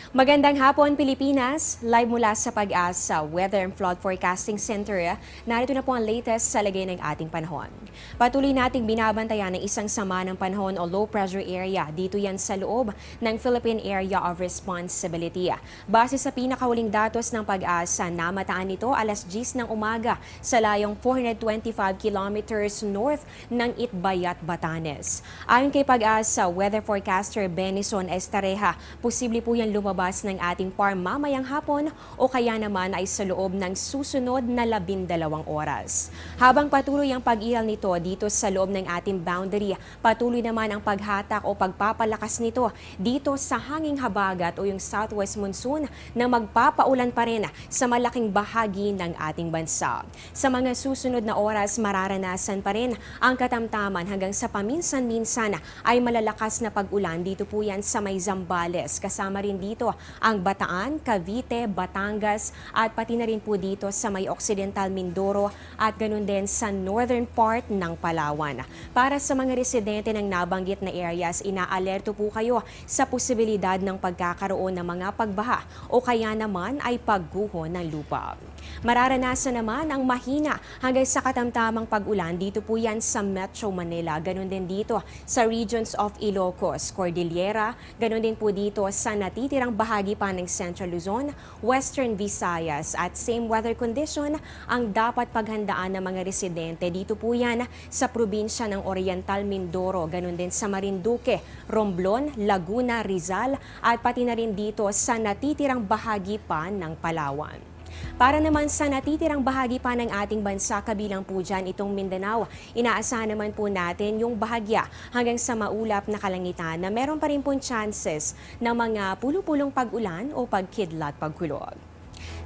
Magandang hapon, Pilipinas! Live mula sa Pag-asa Weather and Flood Forecasting Center, narito na po ang latest sa lagay ng ating panahon. Patuloy nating binabantayan ng isang sama ng panahon o low pressure area. Dito yan sa loob ng Philippine Area of Responsibility. Base sa pinakahuling datos ng Pag-asa, namataan nito alas 10 ng umaga sa layong 425 kilometers north ng Itbayat, Batanes. Ayon kay Pag-asa Weather Forecaster Benison Estareja, posible po yan lumabas ng ating farm mamayang hapon o kaya naman ay sa loob ng susunod na 12 oras. Habang patuloy ang pag-iral nito dito sa loob ng ating boundary, patuloy naman ang paghatak o pagpapalakas nito dito sa hanging habagat o yung southwest monsoon na magpapaulan pa rin sa malaking bahagi ng ating bansa. Sa mga susunod na oras, mararanasan pa rin ang katamtaman hanggang sa paminsan-minsan ay malalakas na pag-ulan. Dito po yan sa may Zambales. Kasama rin dito ang Bataan, Cavite, Batangas at pati na rin po dito sa may Occidental Mindoro at ganun din sa northern part ng Palawan. Para sa mga residente ng nabanggit na areas, inaalerto po kayo sa posibilidad ng pagkakaroon ng mga pagbaha o kaya naman ay pagguho ng lupa. Mararanasan naman ang mahina hanggang sa katamtamang pag-ulan dito po yan sa Metro Manila. Ganun din dito sa regions of Ilocos, Cordillera, ganun din po dito sa natitirang bahagi pa ng Central Luzon, Western Visayas at same weather condition ang dapat paghandaan ng mga residente. Dito po yan sa probinsya ng Oriental Mindoro, ganun din sa Marinduque, Romblon, Laguna, Rizal at pati na rin dito sa natitirang bahagi pa ng Palawan. Para naman sa natitirang bahagi pa ng ating bansa, kabilang po dyan itong Mindanao, inaasahan naman po natin yung bahagya hanggang sa maulap na kalangitan na meron pa rin pong chances ng mga pulupulong pag-ulan o pagkidlat pagkulog.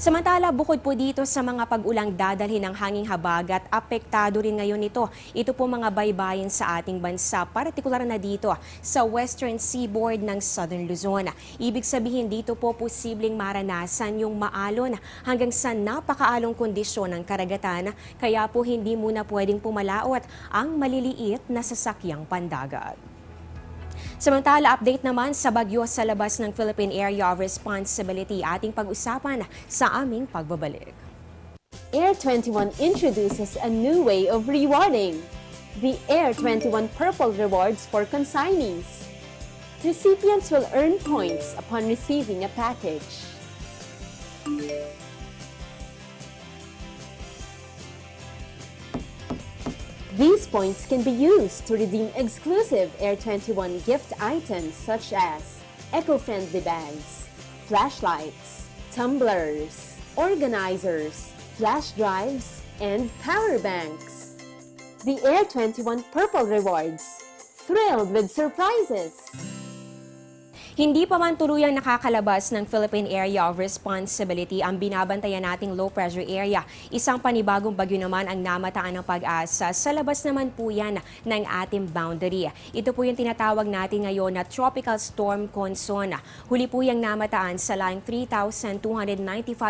Samantala, bukod po dito sa mga pag-ulang dadalhin ng hanging habagat, apektado rin ngayon ito. Ito po mga baybayin sa ating bansa, partikular na dito sa western seaboard ng Southern Luzon. Ibig sabihin dito po posibleng maranasan yung maalon hanggang sa napakaalong kondisyon ng karagatan, kaya po hindi muna pwedeng pumalaot ang maliliit na sasakyang pandagat. Samantala, update naman sa bagyo sa labas ng Philippine Area of Responsibility, ating pag-usapan sa aming pagbabalik. Air 21 introduces a new way of rewarding. The Air 21 Purple Rewards for consignees. Recipients will earn points upon receiving a package. These points can be used to redeem exclusive Air 21 gift items such as eco-friendly bags, flashlights, tumblers, organizers, flash drives, and power banks. The Air 21 Purple Rewards, thrilled with surprises! Hindi pa man tuluyang nakakalabas ng Philippine Area of Responsibility ang binabantayan nating low pressure area. Isang panibagong bagyo naman ang namataan ng Pag-asa. Sa labas naman po yan ng ating boundary. Ito po yung tinatawag natin ngayon na Tropical Storm Conson. Huli po yung namataan sa layong 3,295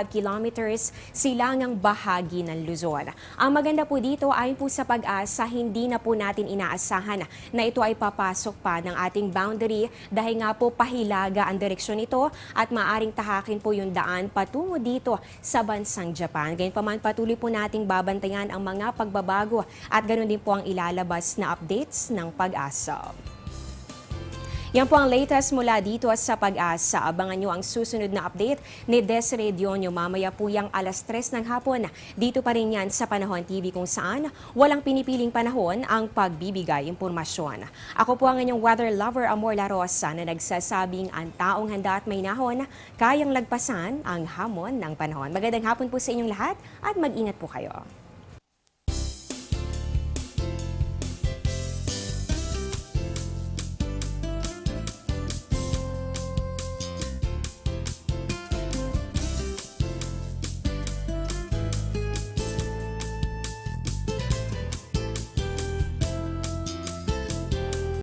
kilometers silangang bahagi ng Luzon. Ang maganda po dito, ayon po sa Pag-asa, hindi na po natin inaasahan na ito ay papasok pa ng ating boundary dahil nga po hilaga ang direksyon nito at maaring tahakin po yung daan patungo dito sa bansang Japan. Gayunpaman, patuloy po nating babantayan ang mga pagbabago at ganoon din po ang ilalabas na updates ng Pag-asa. Yan po ang latest mula dito sa Pag-asa. Abangan nyo ang susunod na update ni Desiree Dionyo mamaya po yang alas 3 ng hapon. Dito pa rin yan sa Panahon TV kung saan walang pinipiling panahon ang pagbibigay impormasyon. Ako po ang inyong weather lover Amor La Rosa na nagsasabing ang taong handa at may nahon, kayang lagpasan ang hamon ng panahon. Magandang hapon po sa inyong lahat at mag-ingat po kayo.